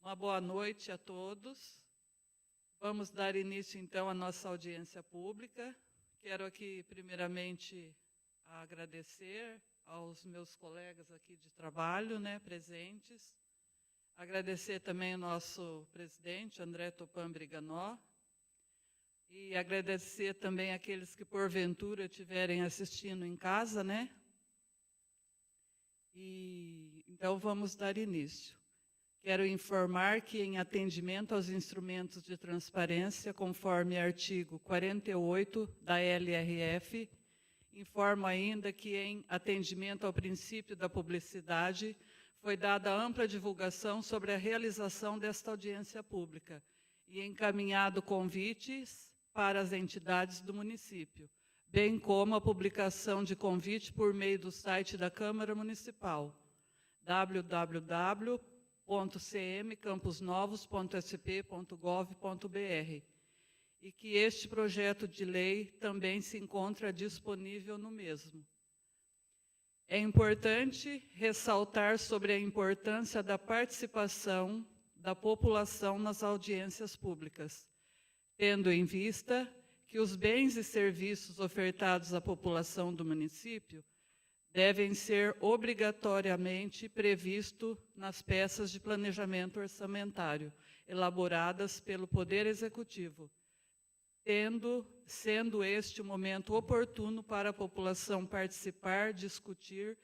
Uma boa noite a todos. Vamos dar início, então, à nossa audiência pública. Quero aqui, primeiramente, agradecer aos meus colegas aqui de trabalho, presentes. Agradecer também ao nosso presidente, André Tupã Briganó. E agradecer também àqueles que, porventura, estiverem assistindo em casa, Então, vamos dar início. Quero informar que, em atendimento aos instrumentos de transparência, conforme artigo 48 da LRF, informo ainda que, em atendimento ao princípio da publicidade, foi dada ampla divulgação sobre a realização desta audiência pública e encaminhado convites para as entidades do município, bem como a publicação de convite por meio do site da Câmara Municipal, www.cmcamposnovos.sp.gov.br, e que este projeto de lei também se encontra disponível no mesmo. É importante ressaltar sobre a importância da participação da população nas audiências públicas, tendo em vista que os bens e serviços ofertados à população do município devem ser obrigatoriamente previstos nas peças de planejamento orçamentário elaboradas pelo Poder Executivo, sendo este o momento oportuno para a população participar, discutir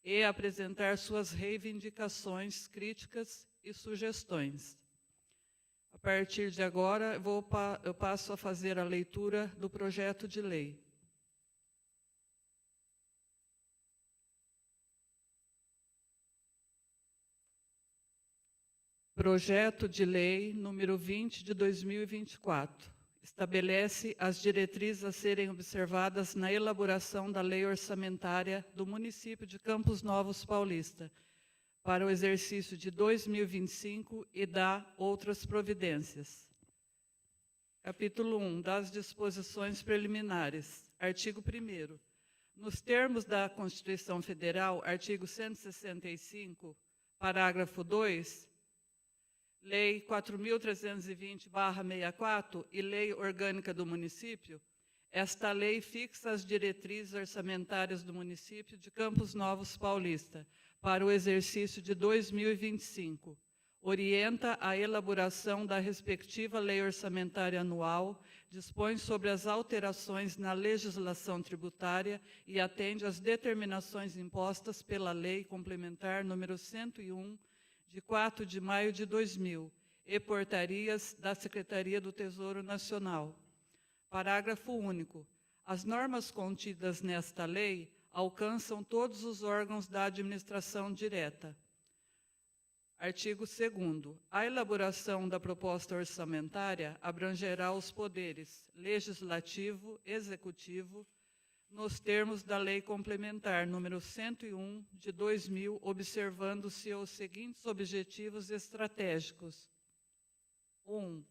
e apresentar suas reivindicações, críticas e sugestões. A partir de agora, eu passo a fazer a leitura do projeto de lei. Projeto de Lei número 20 de 2024. Estabelece as diretrizes a serem observadas na elaboração da Lei Orçamentária do município de Campos Novos Paulista para o exercício de 2025 e dá outras providências. Capítulo 1. Das disposições preliminares. Artigo 1º. Nos termos da Constituição Federal, artigo 165, parágrafo 2, Lei 4.320/64 e Lei Orgânica do Município, esta lei fixa as diretrizes orçamentárias do município de Campos Novos Paulista para o exercício de 2025. Orienta a elaboração da respectiva lei orçamentária anual, dispõe sobre as alterações na legislação tributária e atende às determinações impostas pela Lei Complementar número 101, de 4 de maio de 2000, e portarias da Secretaria do Tesouro Nacional. Parágrafo único. As normas contidas nesta lei alcançam todos os órgãos da administração direta. Artigo 2º. A elaboração da proposta orçamentária abrangerá os poderes legislativo, executivo, nos termos da Lei Complementar número 101 de 2000, observando-se os seguintes objetivos estratégicos. 1.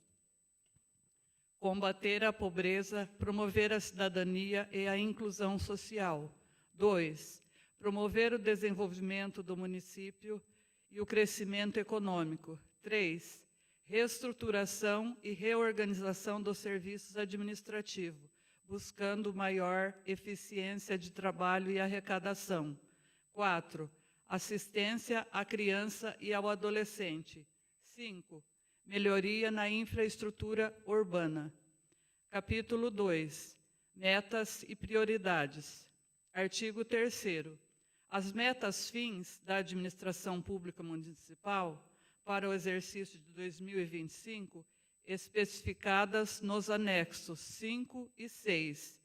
Combater a pobreza, promover a cidadania e a inclusão social. 2. Promover o desenvolvimento do município e o crescimento econômico. 3. Reestruturação e reorganização dos serviços administrativos, buscando maior eficiência de trabalho e arrecadação. 4. Assistência à criança e ao adolescente. 5. Melhoria na infraestrutura urbana. Capítulo 2. Metas e prioridades. Artigo 3º. As metas fins da administração pública municipal para o exercício de 2025 especificadas nos anexos 5 e 6,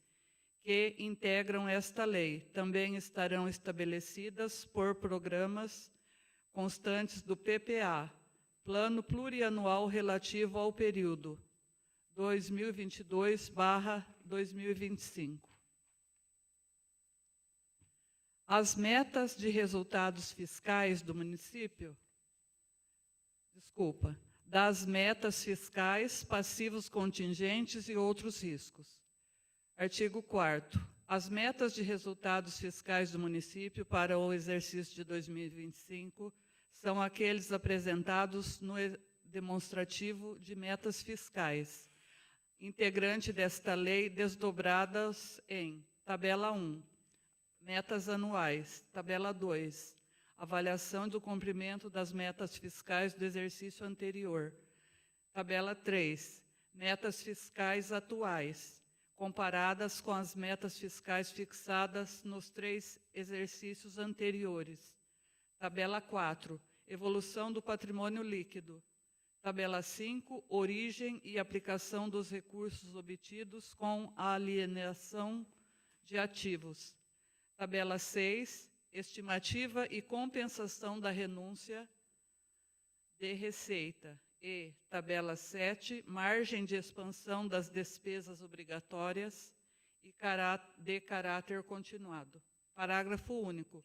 que integram esta lei, também estarão estabelecidas por programas constantes do PPA, Plano Plurianual relativo ao período 2022/2025. As metas de resultados fiscais do município, das metas fiscais, passivos contingentes e outros riscos. Artigo 4º. As metas de resultados fiscais do município para o exercício de 2025 são aqueles apresentados no demonstrativo de metas fiscais, integrante desta lei, desdobradas em tabela 1, metas anuais, tabela 2, avaliação do cumprimento das metas fiscais do exercício anterior, tabela 3, metas fiscais atuais, comparadas com as metas fiscais fixadas nos 3 exercícios anteriores, tabela 4, evolução do patrimônio líquido, tabela 5, origem e aplicação dos recursos obtidos com a alienação de ativos. Tabela 6, estimativa e compensação da renúncia de receita. E tabela 7, margem de expansão das despesas obrigatórias e de caráter continuado. Parágrafo único.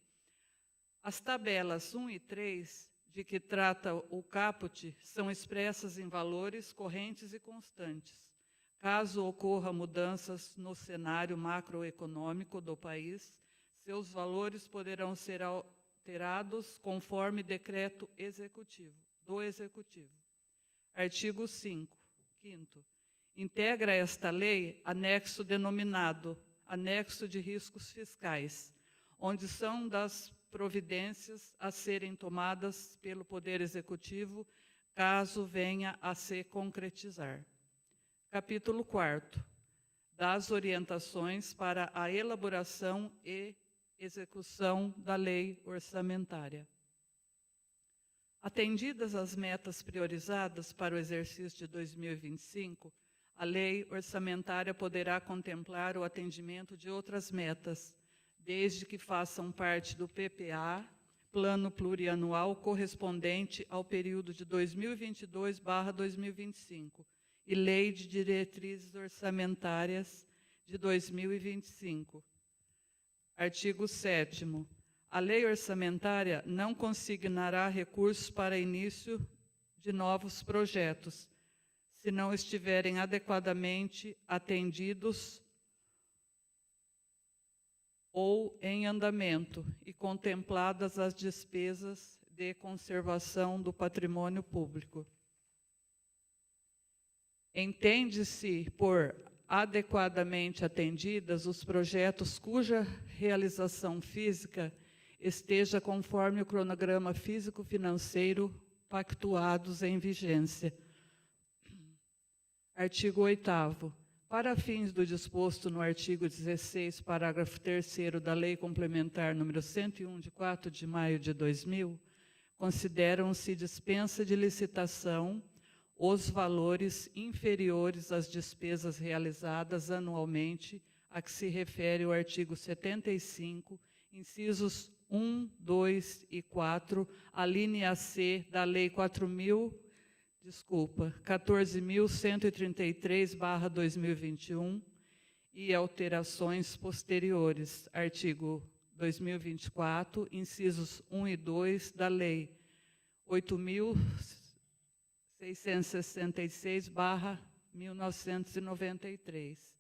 As tabelas 1 e 3, de que trata o caput, são expressas em valores correntes e constantes. Caso ocorra mudanças no cenário macroeconômico do país, seus valores poderão ser alterados conforme decreto do Executivo. Artigo 5º. Integra esta lei anexo denominado Anexo de Riscos Fiscais, onde são das providências a serem tomadas pelo Poder Executivo, caso venha a se concretizar. Capítulo 4º. Das orientações para a elaboração e execução da lei orçamentária. Atendidas as metas priorizadas para o exercício de 2025, a lei orçamentária poderá contemplar o atendimento de outras metas, desde que façam parte do PPA, Plano Plurianual correspondente ao período de 2022/2025, e Lei de Diretrizes Orçamentárias de 2025. Artigo 7º. A lei orçamentária não consignará recursos para início de novos projetos, se não estiverem adequadamente atendidos ou em andamento e contempladas as despesas de conservação do patrimônio público. Entende-se por adequadamente atendidas os projetos cuja realização física esteja conforme o cronograma físico-financeiro pactuados em vigência. Artigo 8º. Para fins do disposto no artigo 16, parágrafo 3º da Lei Complementar número 101, de 4 de maio de 2000, consideram-se dispensa de licitação os valores inferiores às despesas realizadas anualmente a que se refere o artigo 75, incisos 1, 2 e 4, a linha C da Lei 14.133/2021 e alterações posteriores. Artigo 2024, incisos 1 e 2 da Lei 8.666/1993.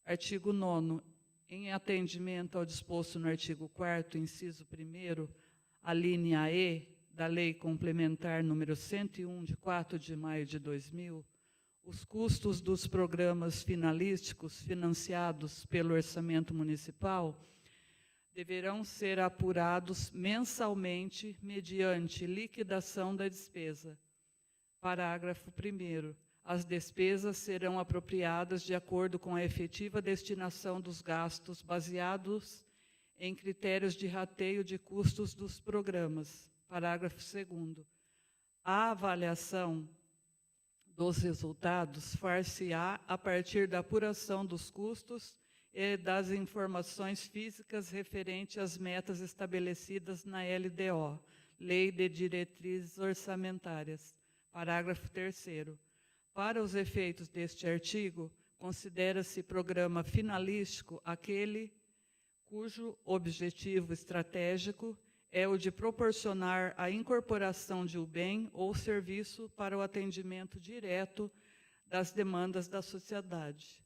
Artigo 9º. Em atendimento ao disposto no artigo 4º, inciso 1º, a linha E da Lei Complementar número 101, de 4 de maio de 2000, os custos dos programas finalísticos financiados pelo orçamento municipal deverão ser apurados mensalmente mediante liquidação da despesa. Parágrafo 1º. As despesas serão apropriadas de acordo com a efetiva destinação dos gastos, baseados em critérios de rateio de custos dos programas. Parágrafo 2º. A avaliação dos resultados far-se-á a partir da apuração dos custos e das informações físicas referentes às metas estabelecidas na LDO, Lei de Diretrizes Orçamentárias. Parágrafo 3º. Para os efeitos deste artigo, considera-se programa finalístico aquele cujo objetivo estratégico é o de proporcionar a incorporação de um bem ou serviço para o atendimento direto das demandas da sociedade.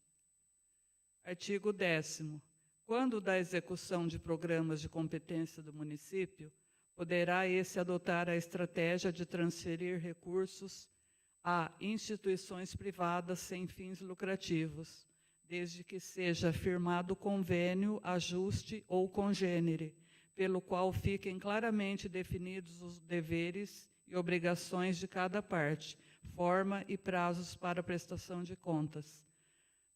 Artigo 10º. Quando da execução de programas de competência do município, Poderá esse adotar a estratégia de transferir recursos a instituições privadas sem fins lucrativos, desde que seja firmado convênio, ajuste ou congênere, pelo qual fiquem claramente definidos os deveres e obrigações de cada parte, forma e prazos para a prestação de contas.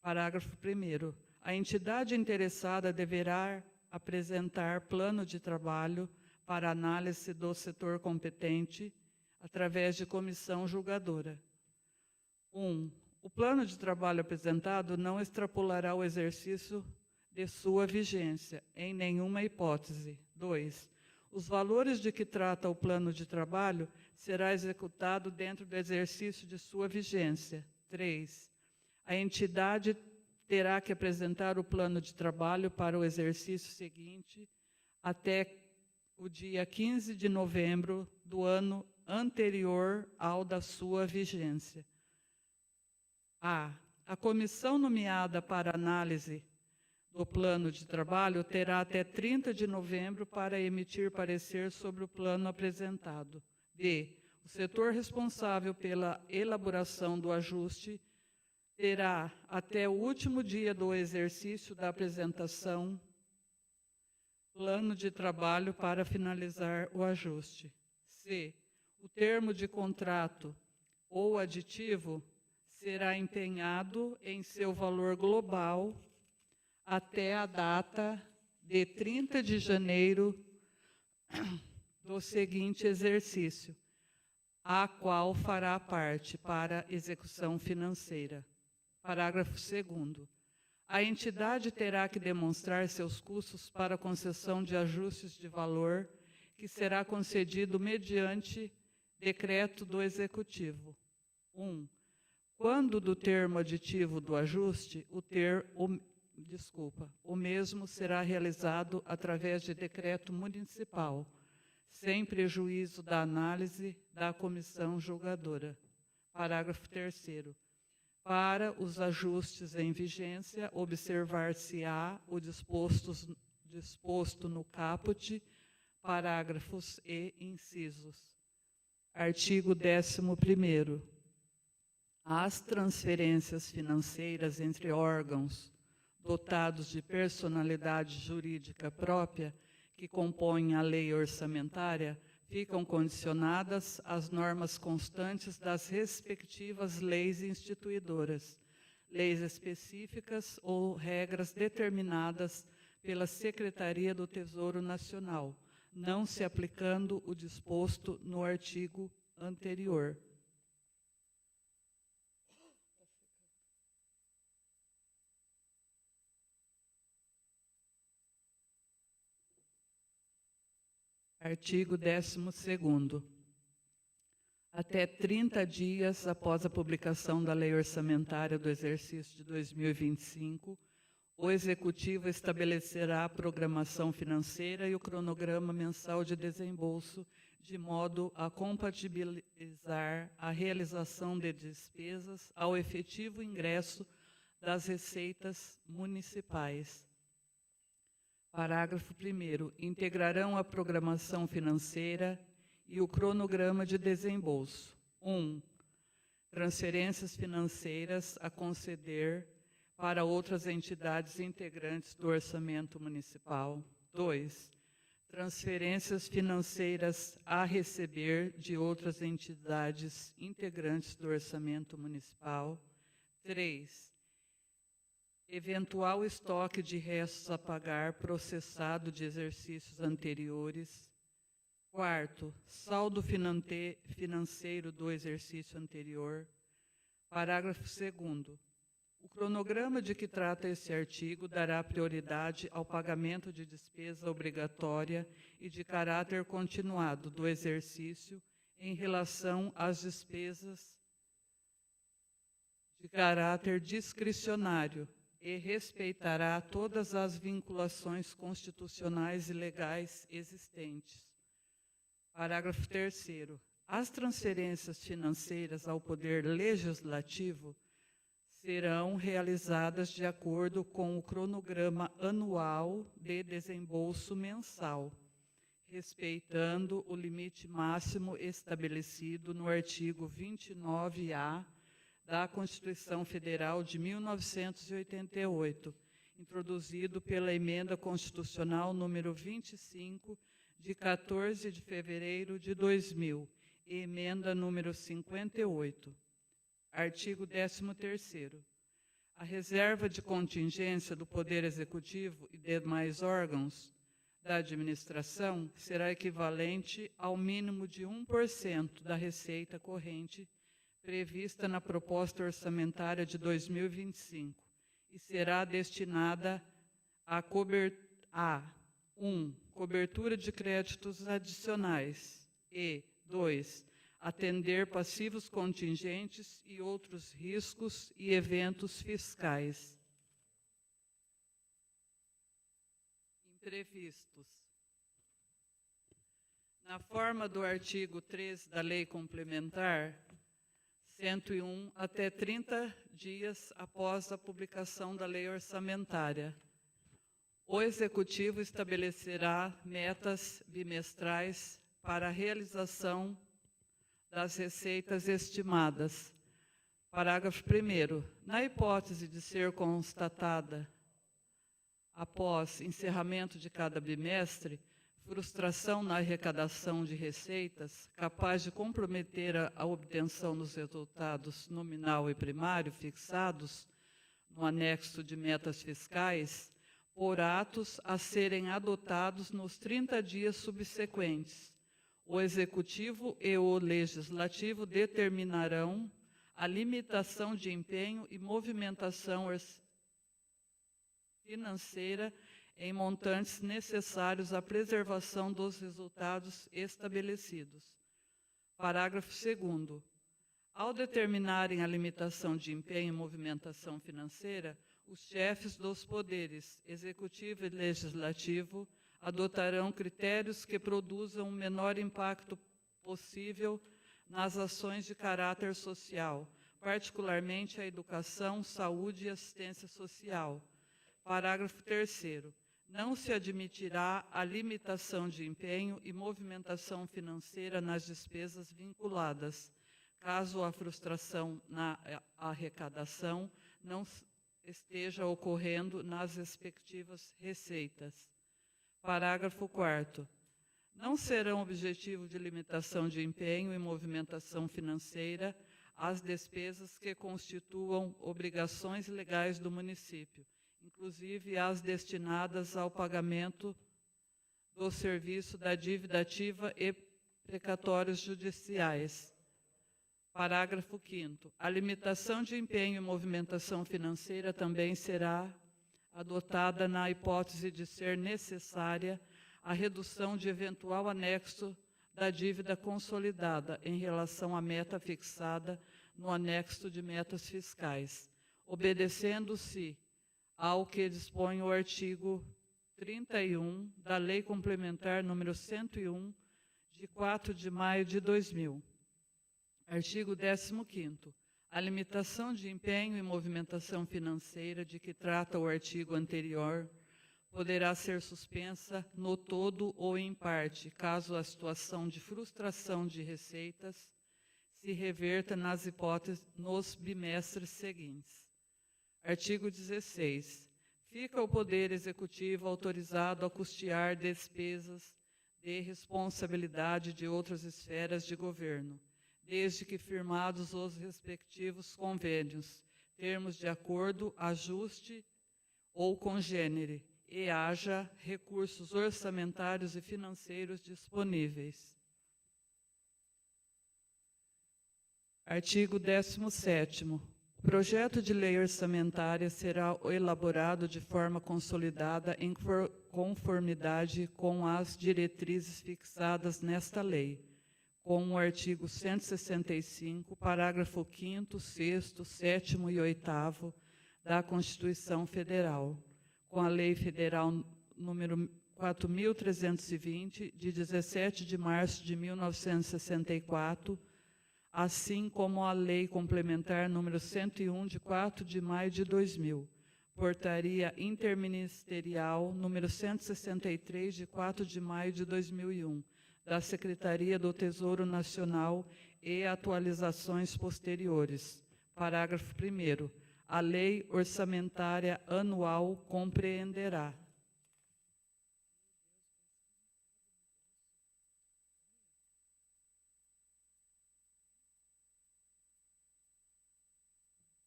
Parágrafo 1º. A entidade interessada deverá apresentar plano de trabalho para análise do setor competente, através de comissão julgadora. 1. O plano de trabalho apresentado não extrapolará o exercício de sua vigência, em nenhuma hipótese. 2. Os valores de que trata o plano de trabalho será executado dentro do exercício de sua vigência. 3. A entidade terá que apresentar o plano de trabalho para o exercício seguinte até o dia 15 de novembro do ano anterior ao da sua vigência. A comissão nomeada para análise do plano de trabalho terá até 30 de novembro para emitir parecer sobre o plano apresentado. B. O setor responsável pela elaboração do ajuste terá até o último dia do exercício da apresentação plano de trabalho para finalizar o ajuste. C. O termo de contrato ou aditivo será empenhado em seu valor global até a data de 30 de janeiro do seguinte exercício, a qual fará parte para execução financeira. Parágrafo 2º. A entidade terá que demonstrar seus custos para a concessão de ajustes de valor, que será concedido mediante decreto do Executivo. 1. Quando do termo aditivo do ajuste, o mesmo será realizado através de decreto municipal, sem prejuízo da análise da comissão julgadora. Parágrafo 3º. Para os ajustes em vigência, observar-se-á o disposto no caput, parágrafos e incisos. Artigo 11º. As transferências financeiras entre órgãos dotados de personalidade jurídica própria, que compõem a lei orçamentária, ficam condicionadas às normas constantes das respectivas leis instituidoras, leis específicas ou regras determinadas pela Secretaria do Tesouro Nacional, não se aplicando o disposto no artigo anterior. Artigo 12º. Até 30 dias após a publicação da Lei Orçamentária do Exercício de 2025, o Executivo estabelecerá a programação financeira e o cronograma mensal de desembolso, de modo a compatibilizar a realização de despesas ao efetivo ingresso das receitas municipais. Parágrafo 1º. Integrarão a programação financeira e o cronograma de desembolso. 1. Transferências financeiras a conceder para outras entidades integrantes do orçamento municipal. 2. Transferências financeiras a receber de outras entidades integrantes do orçamento municipal. 3. Eventual estoque de restos a pagar processado de exercícios anteriores. 4º, saldo financeiro do exercício anterior. Parágrafo 2º. O cronograma de que trata esse artigo dará prioridade ao pagamento de despesa obrigatória e de caráter continuado do exercício em relação às despesas de caráter discricionário, e respeitará todas as vinculações constitucionais e legais existentes. Parágrafo 3º. As transferências financeiras ao Poder Legislativo serão realizadas de acordo com o cronograma anual de desembolso mensal, respeitando o limite máximo estabelecido no artigo 29-A da Constituição Federal de 1988, introduzido pela Emenda Constitucional número 25, de 14 de fevereiro de 2000, e Emenda número 58. Artigo 13º. A reserva de contingência do Poder Executivo e demais órgãos da administração será equivalente ao mínimo de 1% da receita corrente prevista na proposta orçamentária de 2025 e será destinada a 1. Cobertura de créditos adicionais e 2. Atender passivos contingentes e outros riscos e eventos fiscais imprevistos. Na forma do artigo 13 da Lei Complementar 101, até 30 dias após a publicação da Lei Orçamentária, o Executivo estabelecerá metas bimestrais para a realização das receitas estimadas. Parágrafo 1º. Na hipótese de ser constatada, após encerramento de cada bimestre, frustração na arrecadação de receitas capaz de comprometer a obtenção dos resultados nominal e primário fixados no anexo de metas fiscais, por atos a serem adotados nos 30 dias subsequentes, o Executivo e o Legislativo determinarão a limitação de empenho e movimentação financeira em montantes necessários à preservação dos resultados estabelecidos. Parágrafo 2º. Ao determinarem a limitação de empenho e movimentação financeira, os chefes dos poderes executivo e legislativo adotarão critérios que produzam o menor impacto possível nas ações de caráter social, particularmente a educação, saúde e assistência social. Parágrafo 3º. Não se admitirá a limitação de empenho e movimentação financeira nas despesas vinculadas, caso a frustração na arrecadação não esteja ocorrendo nas respectivas receitas. Parágrafo 4º. Não serão objetivo de limitação de empenho e movimentação financeira as despesas que constituam obrigações legais do município, inclusive as destinadas ao pagamento do serviço da dívida ativa e precatórios judiciais. Parágrafo 5º. A limitação de empenho e movimentação financeira também será adotada na hipótese de ser necessária a redução de eventual anexo da dívida consolidada em relação à meta fixada no anexo de metas fiscais, obedecendo-se ao que dispõe o artigo 31 da Lei Complementar número 101, de 4 de maio de 2000. Artigo 15º. A limitação de empenho e movimentação financeira de que trata o artigo anterior poderá ser suspensa no todo ou em parte, caso a situação de frustração de receitas se reverta nos bimestres seguintes. Artigo 16. Fica o Poder Executivo autorizado a custear despesas de responsabilidade de outras esferas de governo, desde que firmados os respectivos convênios, termos de acordo, ajuste ou congênere, e haja recursos orçamentários e financeiros disponíveis. Artigo 17º. O projeto de lei orçamentária será elaborado de forma consolidada em conformidade com as diretrizes fixadas nesta lei, com o artigo 165, parágrafo 5º, 6º, 7º e 8º da Constituição Federal, com a Lei Federal número 4.320, de 17 de março de 1964, assim como a Lei Complementar número 101, de 4 de maio de 2000, Portaria Interministerial número 163, de 4 de maio de 2001, da Secretaria do Tesouro Nacional e atualizações posteriores. Parágrafo 1º. A Lei Orçamentária Anual compreenderá: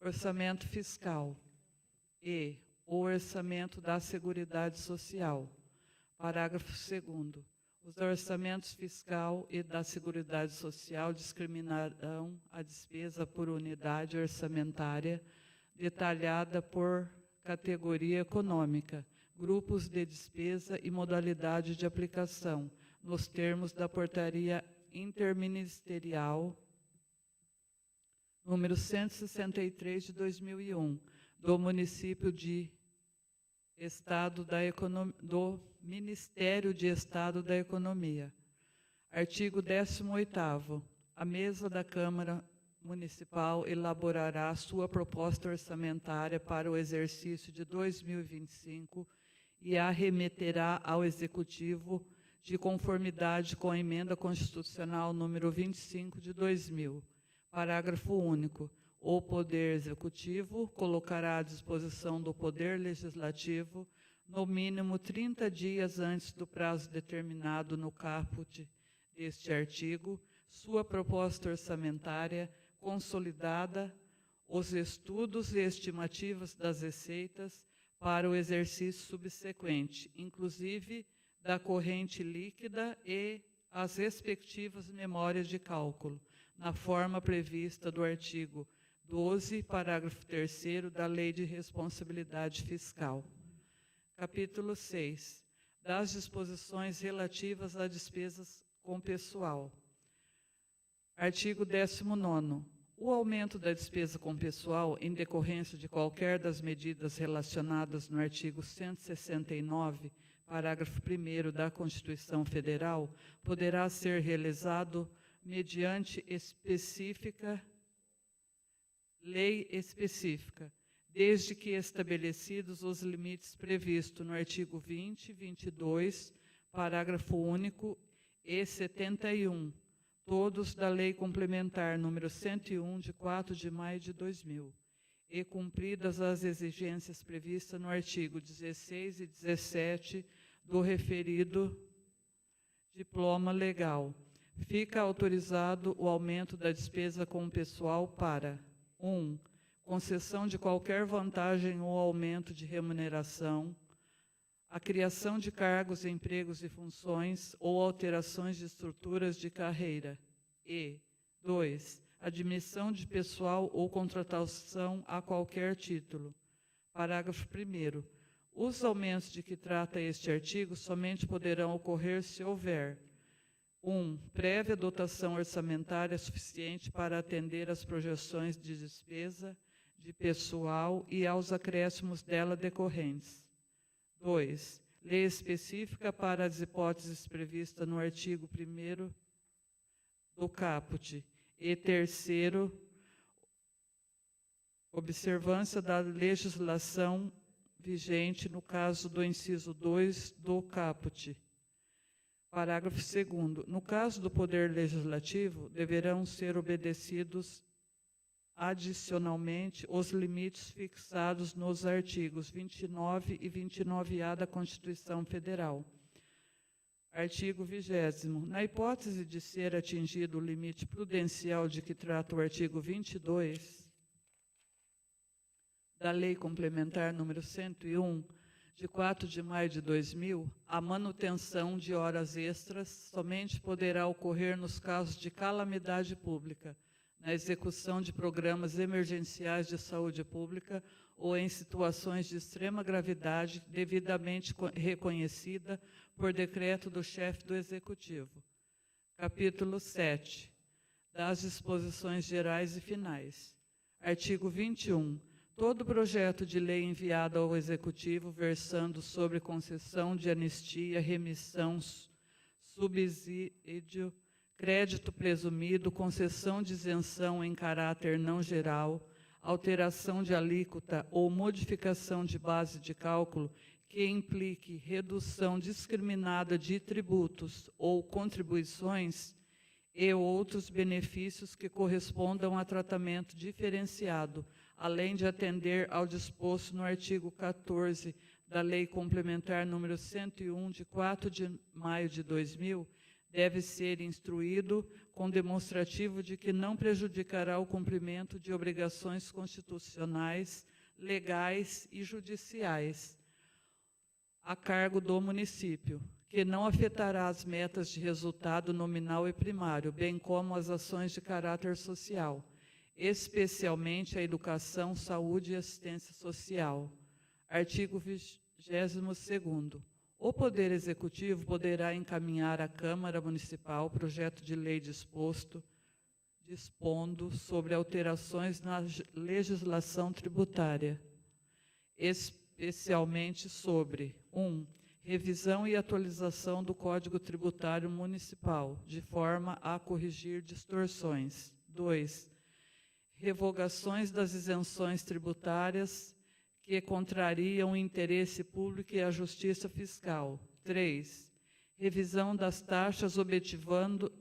orçamento fiscal e o orçamento da Seguridade Social. Parágrafo 2º. Os orçamentos fiscal e da Seguridade Social discriminarão a despesa por unidade orçamentária, detalhada por categoria econômica, grupos de despesa e modalidade de aplicação, nos termos da Portaria Interministerial número 163 de 2001, do município de Estado da do Ministério de Estado da Economia. Artigo 18º. A mesa da Câmara Municipal elaborará sua proposta orçamentária para o exercício de 2025 e a remeterá ao Executivo de conformidade com a Emenda Constitucional número 25 de 2000. Parágrafo único. O Poder Executivo colocará à disposição do Poder Legislativo, no mínimo 30 dias antes do prazo determinado no caput deste artigo, sua proposta orçamentária consolidada, os estudos e estimativas das receitas para o exercício subsequente, inclusive da corrente líquida e as respectivas memórias de cálculo, na forma prevista do artigo 12, parágrafo 3º da Lei de Responsabilidade Fiscal. Capítulo 6. Das disposições relativas a despesas com pessoal. Artigo 19º. O aumento da despesa com pessoal, em decorrência de qualquer das medidas relacionadas no artigo 169, parágrafo 1º da Constituição Federal, poderá ser realizado mediante lei específica, desde que estabelecidos os limites previstos no artigo 20, 22, parágrafo único e 71, todos da Lei Complementar número 101, de 4 de maio de 2000, e cumpridas as exigências previstas no artigo 16 e 17 do referido diploma legal. Fica autorizado o aumento da despesa com o pessoal para: 1. Concessão de qualquer vantagem ou aumento de remuneração, a criação de cargos, empregos e funções ou alterações de estruturas de carreira. E 2. Admissão de pessoal ou contratação a qualquer título. Parágrafo 1º. Os aumentos de que trata este artigo somente poderão ocorrer se houver: 1. Prévia dotação orçamentária suficiente para atender às projeções de despesa de pessoal e aos acréscimos dela decorrentes. 2. Lei específica para as hipóteses previstas no artigo 1º do caput. E 3º, observância da legislação vigente no caso do inciso 2 do caput. Parágrafo 2º. No caso do Poder Legislativo, deverão ser obedecidos adicionalmente os limites fixados nos artigos 29 e 29A da Constituição Federal. Artigo 20º. Na hipótese de ser atingido o limite prudencial de que trata o artigo 22 da Lei Complementar número 101, de 4 de maio de 2000, a manutenção de horas extras somente poderá ocorrer nos casos de calamidade pública, na execução de programas emergenciais de saúde pública ou em situações de extrema gravidade devidamente reconhecida por decreto do chefe do Executivo. Capítulo 7. Das disposições gerais e finais. Artigo 21. Todo projeto de lei enviado ao Executivo versando sobre concessão de anistia, remissão, subsídio, crédito presumido, concessão de isenção em caráter não geral, alteração de alíquota ou modificação de base de cálculo que implique redução discriminada de tributos ou contribuições e outros benefícios que correspondam a tratamento diferenciado, além de atender ao disposto no artigo 14 da Lei Complementar número 101, de 4 de maio de 2000, deve ser instruído com demonstrativo de que não prejudicará o cumprimento de obrigações constitucionais, legais e judiciais a cargo do município, que não afetará as metas de resultado nominal e primário, bem como as ações de caráter social, especialmente a educação, saúde e assistência social. Artigo 22º. O Poder Executivo poderá encaminhar à Câmara Municipal projeto de lei dispondo sobre alterações na legislação tributária, especialmente sobre 1. Revisão e atualização do Código Tributário Municipal, de forma a corrigir distorções. 2. Revogações das isenções tributárias que contrariam o interesse público e a justiça fiscal. 3. Revisão das taxas objetivando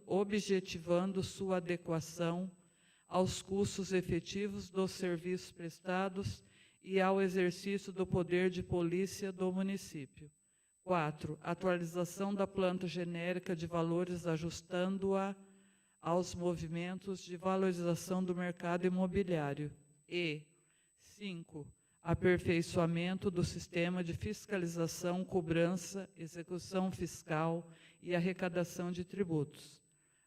sua adequação aos custos efetivos dos serviços prestados e ao exercício do poder de polícia do município. 4. Atualização da planta genérica de valores ajustando-a aos movimentos de valorização do mercado imobiliário. E 5. Aperfeiçoamento do sistema de fiscalização, cobrança, execução fiscal e arrecadação de tributos.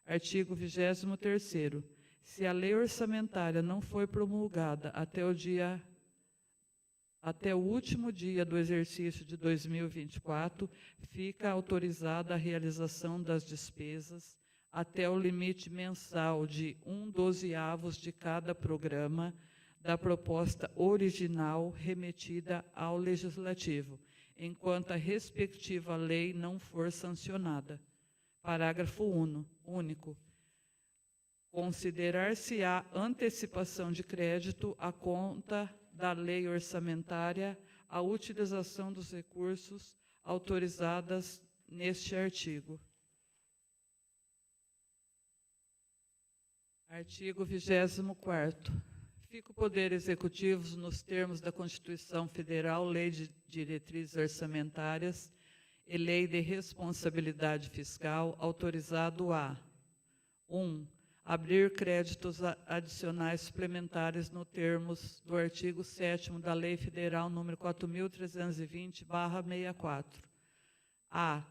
Artigo 23º. Se a lei orçamentária não for promulgada até o último dia do exercício de 2024, fica autorizada a realização das despesas até o limite mensal de 1/12 de cada programa da proposta original remetida ao Legislativo, enquanto a respectiva lei não for sancionada. Parágrafo único. Considerar-se-á antecipação de crédito à conta da lei orçamentária a utilização dos recursos autorizadas neste artigo. Artigo 24º. Fica o Poder Executivo, nos termos da Constituição Federal, Lei de Diretrizes Orçamentárias e Lei de Responsabilidade Fiscal, autorizado a 1. Abrir créditos adicionais suplementares nos termos do artigo 7º da Lei Federal nº 4.320/64. A.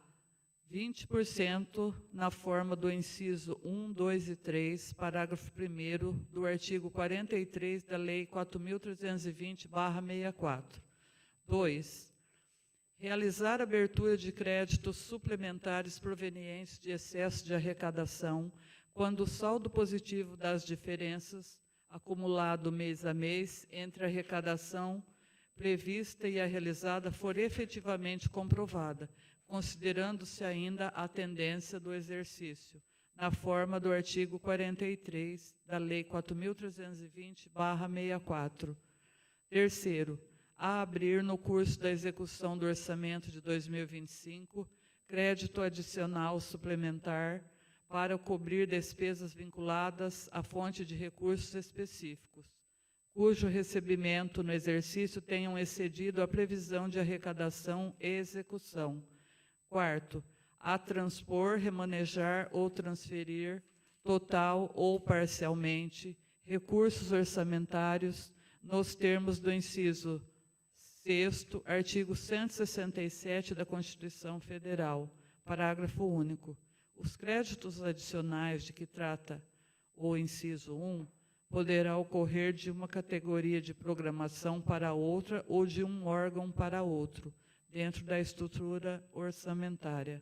20% na forma do inciso 1, 2 e 3, parágrafo 1º do artigo 43 da Lei 4.320/64. 2. Realizar abertura de créditos suplementares provenientes de excesso de arrecadação, quando o saldo positivo das diferenças, acumulado mês a mês, entre a arrecadação prevista e a realizada for efetivamente comprovada, considerando-se ainda a tendência do exercício, na forma do artigo 43 da Lei 4.320/64. Terceiro, a abrir no curso da execução do orçamento de 2025, crédito adicional suplementar para cobrir despesas vinculadas à fonte de recursos específicos, cujo recebimento no exercício tenham excedido a previsão de arrecadação e execução. Quarto, a transpor, remanejar ou transferir, total ou parcialmente, recursos orçamentários nos termos do inciso 6º, artigo 167 da Constituição Federal, parágrafo único. Os créditos adicionais de que trata o inciso 1 poderá ocorrer de uma categoria de programação para outra ou de um órgão para outro, dentro da estrutura orçamentária.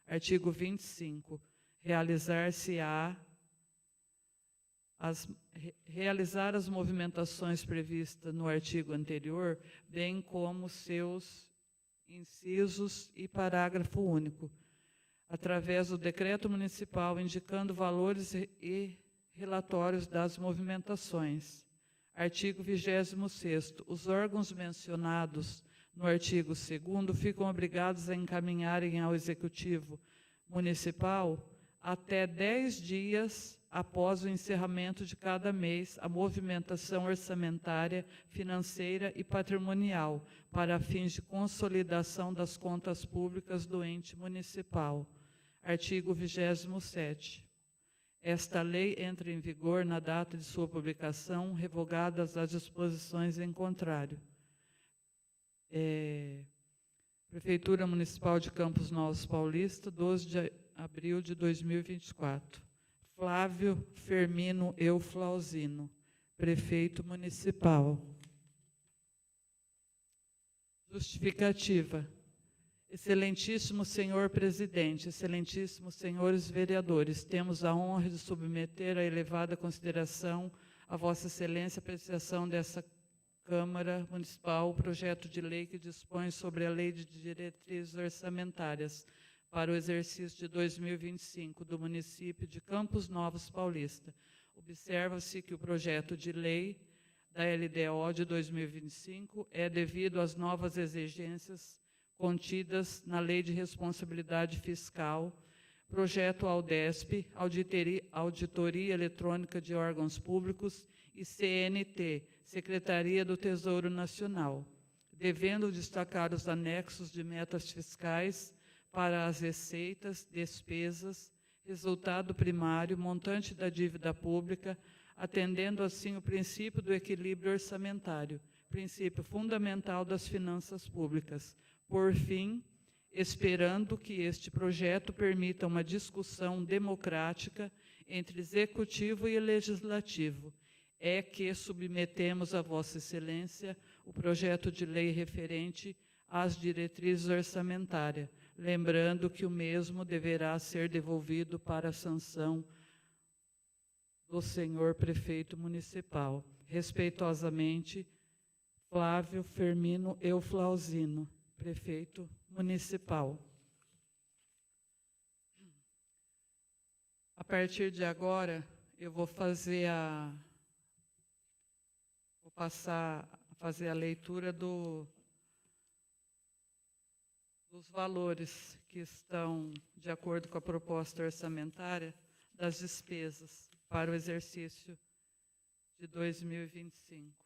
Artigo 25. Realizar as movimentações previstas no artigo anterior, bem como seus incisos e parágrafo único, através do decreto municipal indicando valores e relatórios das movimentações. Artigo 26º. Os órgãos mencionados no artigo 2º ficam obrigados a encaminharem ao Executivo Municipal, até 10 dias após o encerramento de cada mês, a movimentação orçamentária, financeira e patrimonial, para fins de consolidação das contas públicas do ente municipal. Artigo 27º. Esta lei entra em vigor na data de sua publicação, revogadas as disposições em contrário. Prefeitura Municipal de Campos Novos Paulista, 12 de abril de 2024. Flávio Firmino Euflauzino, Prefeito Municipal. Justificativa. Excelentíssimo senhor presidente, excelentíssimos senhores vereadores, temos a honra de submeter à elevada consideração a Vossa Excelência a apreciação dessa Câmara Municipal o projeto de lei que dispõe sobre a Lei de Diretrizes Orçamentárias para o exercício de 2025 do município de Campos Novos Paulista. Observa-se que o projeto de lei da LDO de 2025 é devido às novas exigências contidas na Lei de Responsabilidade Fiscal, Projeto AUDESP, Auditoria Eletrônica de Órgãos Públicos e CNT, Secretaria do Tesouro Nacional, devendo destacar os anexos de metas fiscais para as receitas, despesas, resultado primário, montante da dívida pública, atendendo assim o princípio do equilíbrio orçamentário, princípio fundamental das finanças públicas. Por fim, esperando que este projeto permita uma discussão democrática entre Executivo e Legislativo, é que submetemos a Vossa Excelência o projeto de lei referente às diretrizes orçamentárias, lembrando que o mesmo deverá ser devolvido para a sanção do senhor Prefeito Municipal. Respeitosamente, Flávio Firmino Euflauzino, Prefeito Municipal. A partir de agora, eu vou passar a fazer a leitura dos valores que estão de acordo com a proposta orçamentária das despesas para o exercício de 2025.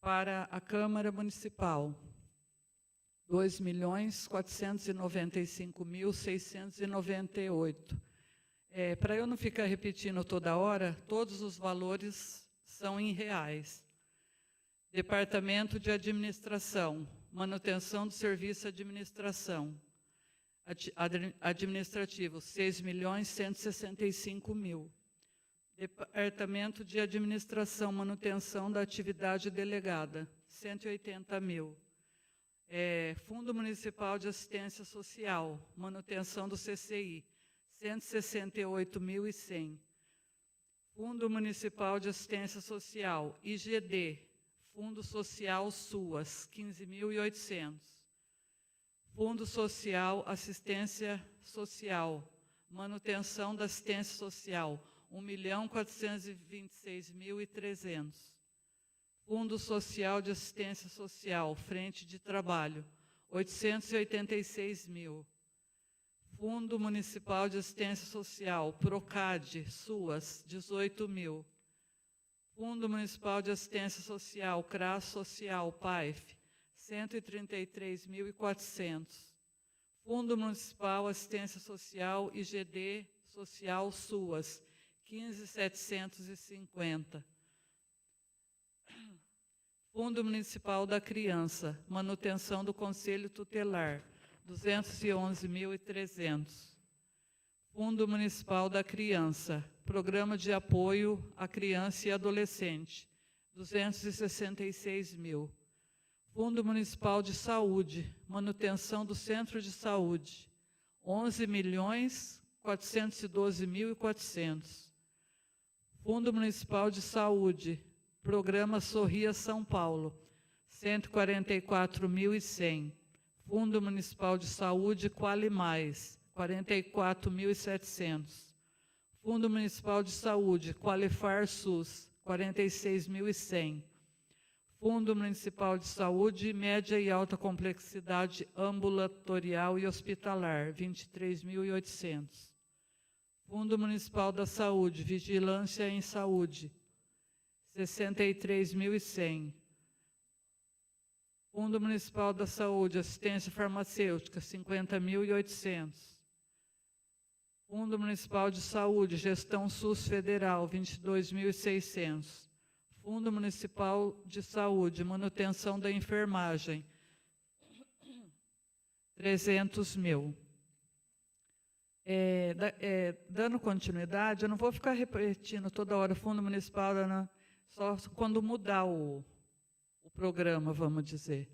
Para a Câmara Municipal, R$ 2.495.698. Para eu não ficar repetindo toda hora, todos os valores são em reais. Departamento de Administração, manutenção do serviço administrativo, 6.165.000. Departamento de Administração, manutenção da atividade delegada, 180.000. Fundo Municipal de Assistência Social, manutenção do CCI, 168.100. Fundo Municipal de Assistência Social, IGD, Fundo Social SUAS, 15.800. Fundo Social Assistência Social, manutenção da assistência social, 1.426.300. Fundo Social de Assistência Social, Frente de Trabalho, 886.000. Fundo Municipal de Assistência Social, PROCAD, SUAS, 18.000. Fundo Municipal de Assistência Social, CRAS Social, PAIF, 133.400. Fundo Municipal Assistência Social, IGD Social, SUAS, 15.750. Fundo Municipal da Criança, manutenção do Conselho Tutelar, 211.300. Fundo Municipal da Criança, Programa de Apoio à Criança e Adolescente, 266.000. Fundo Municipal de Saúde, manutenção do Centro de Saúde, 11.412.400. Fundo Municipal de Saúde, Programa Sorria São Paulo, 144.100. Fundo Municipal de Saúde Quali Mais, 44.700. Fundo Municipal de Saúde Qualifar SUS, 46.100. Fundo Municipal de Saúde Média e Alta Complexidade Ambulatorial e Hospitalar, 23.800. Fundo Municipal da Saúde Vigilância em Saúde, 63.100. Fundo Municipal da Saúde Assistência Farmacêutica, 50.800. Fundo Municipal de Saúde Gestão SUS Federal, 22.600. Fundo Municipal de Saúde, Manutenção da Enfermagem, 300 mil. Dando continuidade, eu não vou ficar repetindo toda hora Fundo Municipal, só quando mudar o programa, vamos dizer.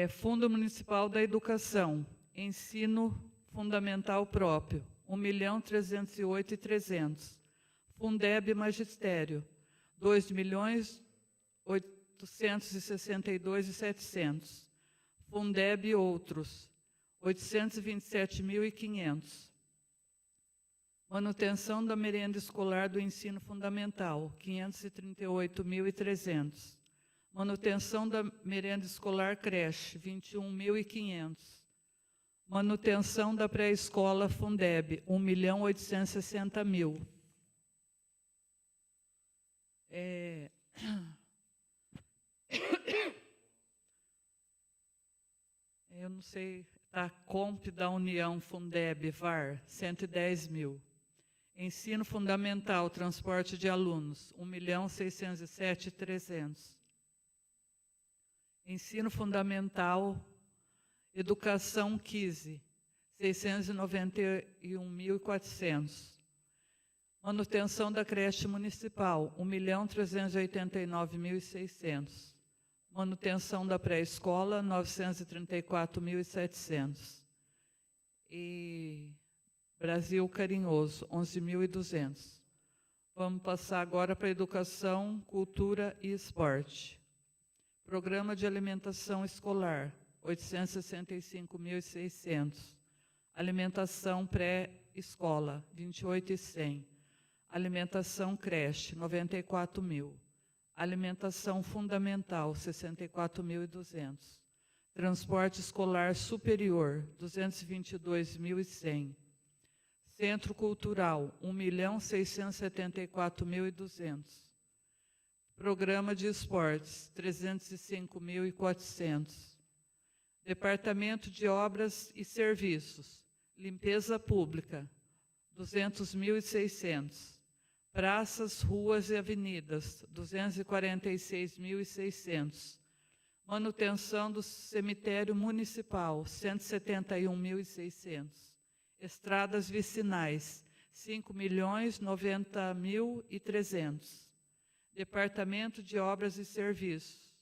Fundo Municipal da Educação, Ensino Fundamental Próprio, 1.308.300. Fundeb Magistério, 2.862.700. Fundeb Outros, 827.500. Manutenção da merenda escolar do ensino fundamental, 538.300. Manutenção da merenda escolar creche, 21.500. Manutenção da pré-escola Fundeb, 1.860.000. Eu não sei, tá, Comp da União Fundeb, VAR, 110 mil. Ensino Fundamental, Transporte de Alunos, 1.607.300. Ensino Fundamental, Educação KISE, 691.400. Manutenção da creche municipal, 1.389.600. Manutenção da pré-escola, 934.700. E Brasil Carinhoso, 11.200. Vamos passar agora para Educação, Cultura e Esporte. Programa de Alimentação Escolar, 865.600. Alimentação pré-escola, 28.100. Alimentação creche, 94 mil. Alimentação fundamental, 64.200. Transporte escolar superior, 222.100. Centro cultural, 1.674.200. Programa de esportes, 305.400. Departamento de Obras e Serviços, Limpeza Pública, 200.600. Praças, ruas e avenidas, 246.600. Manutenção do cemitério municipal, 171.600. Estradas vicinais, 5.090.300. Departamento de Obras e Serviços.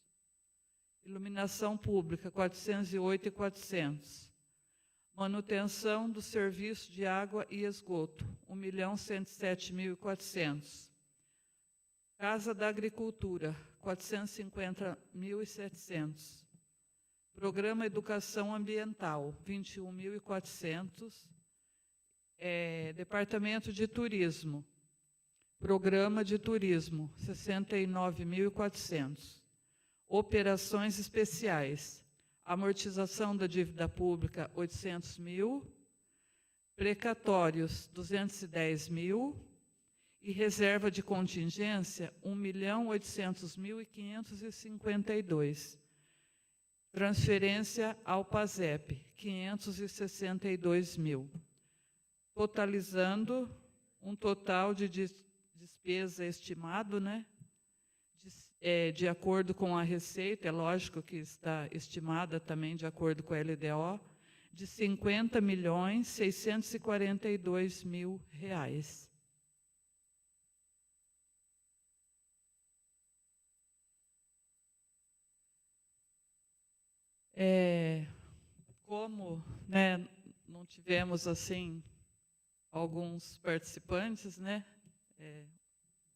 Iluminação pública, 408.400. Manutenção do serviço de água e esgoto, 1.107.400. Casa da Agricultura, 450.700. Programa Educação Ambiental, 21.400. Departamento de Turismo. Programa de Turismo, 69.400. Operações Especiais. Amortização da dívida pública, 800 mil. Precatórios, 210 mil. E reserva de contingência, 1.800.552. Transferência ao PASEP, 562 mil. Totalizando um total de despesa estimado, né? De acordo com a receita, é lógico que está estimada também de acordo com a LDO, de R$ 50.642.000. Como, né, não tivemos assim alguns participantes, né,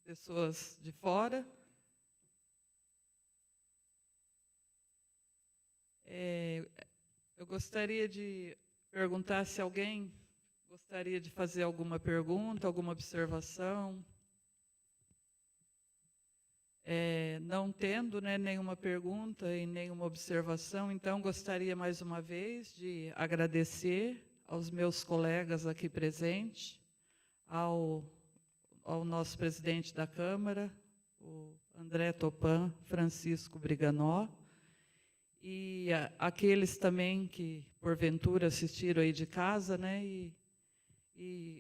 pessoas de fora, gostaria de perguntar se alguém gostaria de fazer alguma pergunta, alguma observação. Não tendo, né, nenhuma pergunta e nenhuma observação, então gostaria mais uma vez de agradecer aos meus colegas aqui presentes, ao nosso presidente da Câmara, o André Topan, Francisco Briganó, e aqueles também que, porventura, assistiram aí de casa, né, e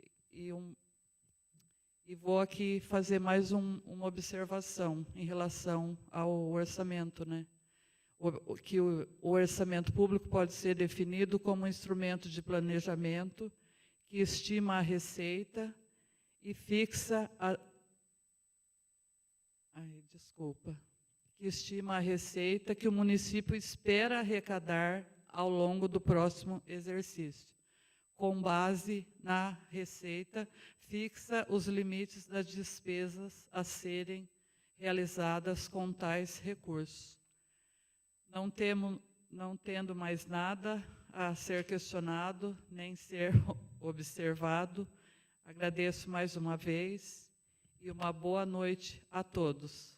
vou aqui fazer mais uma observação em relação ao orçamento, né? Que o orçamento público pode ser definido como um instrumento de planejamento que estima a receita e fixa que estima a receita que o município espera arrecadar ao longo do próximo exercício. Com base na receita, fixa os limites das despesas a serem realizadas com tais recursos. Não tendo mais nada a ser questionado, nem ser observado, agradeço mais uma vez e uma boa noite a todos.